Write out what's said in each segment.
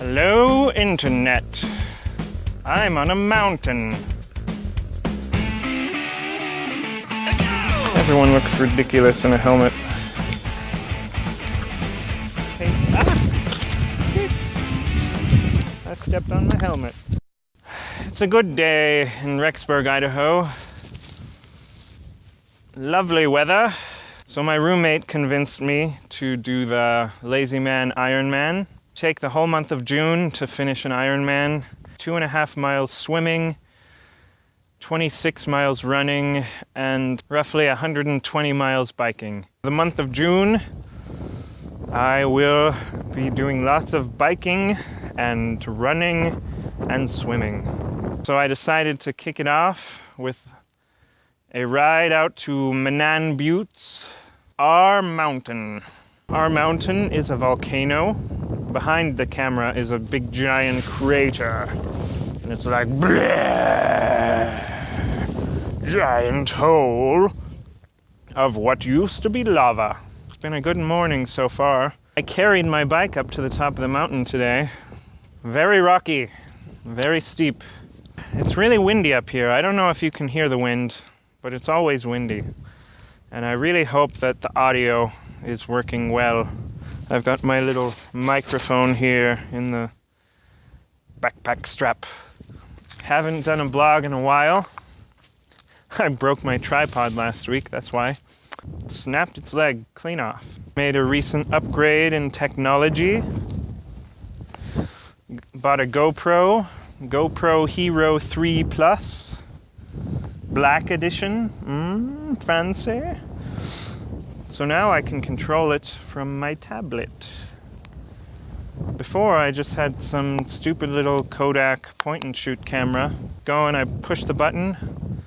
Hello, Internet. I'm on a mountain. Everyone looks ridiculous in a helmet. Hey, I stepped on my helmet. It's a good day in Rexburg, Idaho. Lovely weather. So my roommate convinced me to do the Lazy Man Ironman. Take the whole month of June to finish an Ironman. 2.5 miles swimming, 26 miles running, and roughly 120 miles biking. The month of June, I will be doing lots of biking and running and swimming. So I decided to kick it off with a ride out to Manan Buttes, our mountain. Our mountain is a volcano. Behind the camera is a big giant crater. And it's like, bleh, giant hole of what used to be lava. It's been a good morning so far. I carried my bike up to the top of the mountain today. Very rocky, very steep. It's really windy up here. I don't know if you can hear the wind, but it's always windy. And I really hope that the audio is working well. I've got my little microphone here in the backpack strap. Haven't done a blog in a while. I broke my tripod last week, that's why. It snapped its leg clean off. Made a recent upgrade in technology. Bought a GoPro Hero 3 Plus. Black edition. Fancy. So now I can control it from my tablet. Before I just had some stupid little Kodak point and shoot camera. Go and I push the button.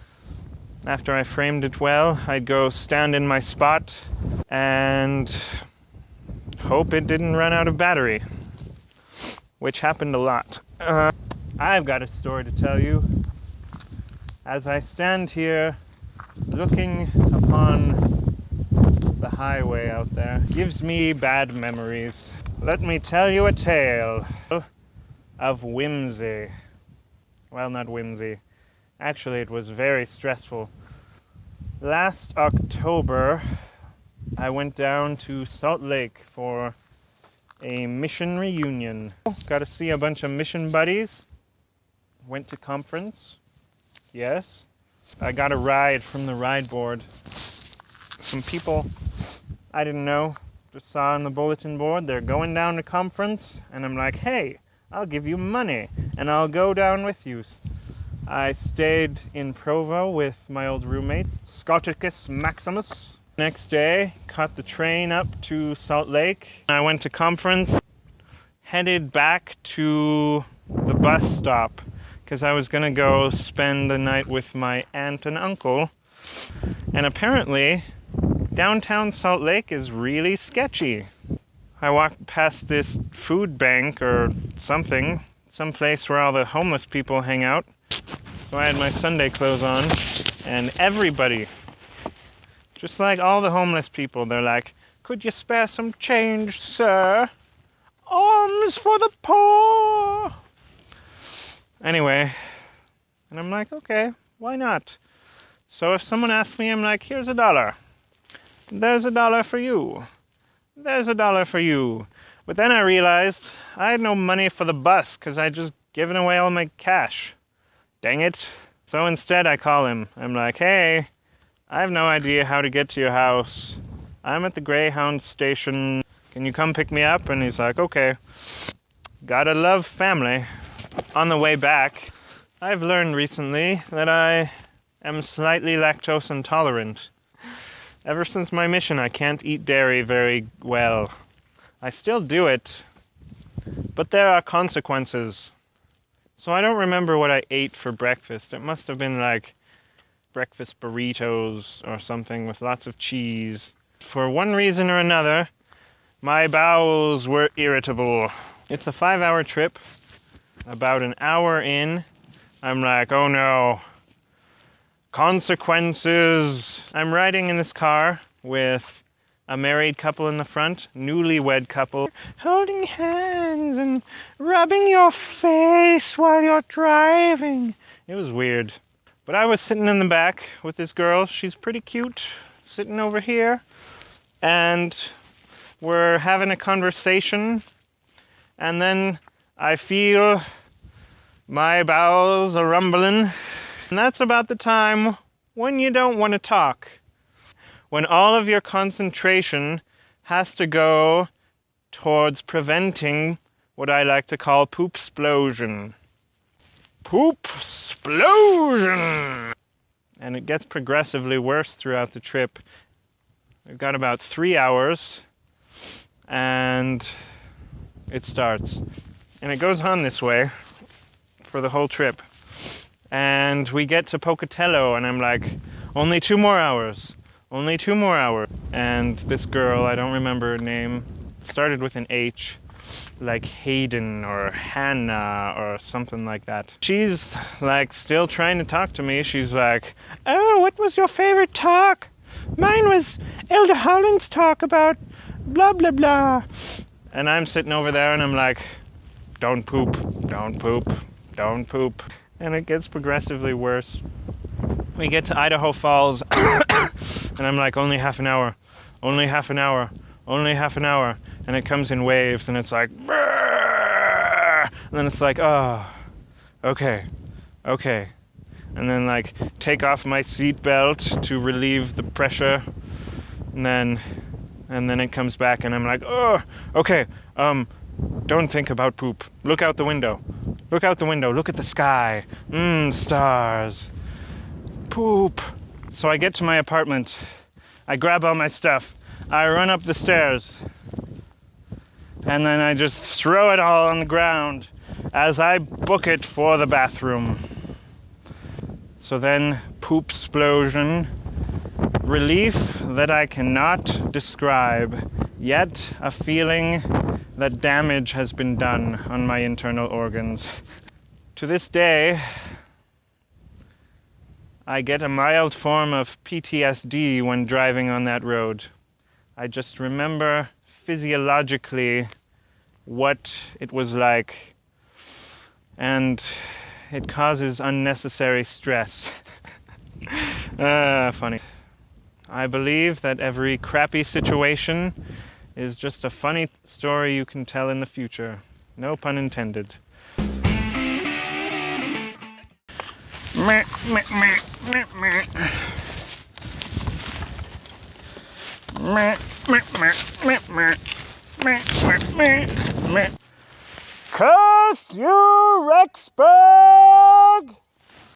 After I framed it well, I'd go stand in my spot and hope it didn't run out of battery, which happened a lot. I've got a story to tell you. As I stand here looking upon the highway out there, gives me bad memories. Let me tell you a tale of whimsy. Well, not whimsy. Actually, it was very stressful. Last October, I went down to Salt Lake for a mission reunion. Got to see a bunch of mission buddies. Went to conference. Yes. I got a ride from the ride board. Some people I didn't know, just saw on the bulletin board, they're going down to conference, and I'm like, hey, I'll give you money, and I'll go down with you. I stayed in Provo with my old roommate, Scoticus Maximus. Next day, caught the train up to Salt Lake. I went to conference, headed back to the bus stop, because I was going to go spend the night with my aunt and uncle. And apparently, downtown Salt Lake is really sketchy. I walked past this food bank or something, some place where all the homeless people hang out. So I had my Sunday clothes on, and everybody, just like all the homeless people, they're like, could you spare some change, sir? Alms for the poor! Anyway, and I'm like, okay, why not? So if someone asks me, I'm like, here's $1. There's $1 for you. There's $1 for you. But then I realized I had no money for the bus because I'd just given away all my cash. Dang it. So instead I call him. I'm like, hey, I have no idea how to get to your house. I'm at the Greyhound station. Can you come pick me up? And he's like, okay. Gotta love family. On the way back, I've learned recently that I am slightly lactose intolerant. Ever since my mission, I can't eat dairy very well. I still do it, but there are consequences. So I don't remember what I ate for breakfast. It must have been like breakfast burritos or something with lots of cheese. For one reason or another, my bowels were irritable. It's a 5-hour trip. About an hour in, I'm like, oh no. Consequences. I'm riding in this car with a married couple in the front, newlywed couple, holding hands and rubbing your face while you're driving. It was weird. But I was sitting in the back with this girl. She's pretty cute, sitting over here. And we're having a conversation. And then I feel my bowels are rumbling. And that's about the time when you don't want to talk. When all of your concentration has to go towards preventing what I like to call poopsplosion. Poopsplosion! And it gets progressively worse throughout the trip. We've got about 3 hours, and it starts. And it goes on this way for the whole trip. And we get to Pocatello, and I'm like, only 2 more hours. Only 2 more hours. And this girl, I don't remember her name, started with an H, like Hayden or Hannah or something like that. She's like still trying to talk to me. She's like, oh, what was your favorite talk? Mine was Elder Holland's talk about blah, blah, blah. And I'm sitting over there and I'm like, don't poop, don't poop, don't poop. And it gets progressively worse. We get to Idaho Falls, and I'm like, only half an hour, only half an hour, only half an hour. And it comes in waves, and it's like, and then it's like, oh, okay. And then like, take off my seatbelt to relieve the pressure, and then it comes back, and I'm like, oh, okay, don't think about poop. Look out the window. Look out the window. Look at the sky. Stars. Poop. So I get to my apartment. I grab all my stuff. I run up the stairs. And then I just throw it all on the ground as I book it for the bathroom. So then, poopsplosion. Relief that I cannot describe. Yet a feeling that damage has been done on my internal organs. To this day, I get a mild form of PTSD when driving on that road. I just remember physiologically what it was like, and it causes unnecessary stress. Funny. I believe that every crappy situation is just a funny story you can tell in the future. No pun intended. Curse you, Rexburg!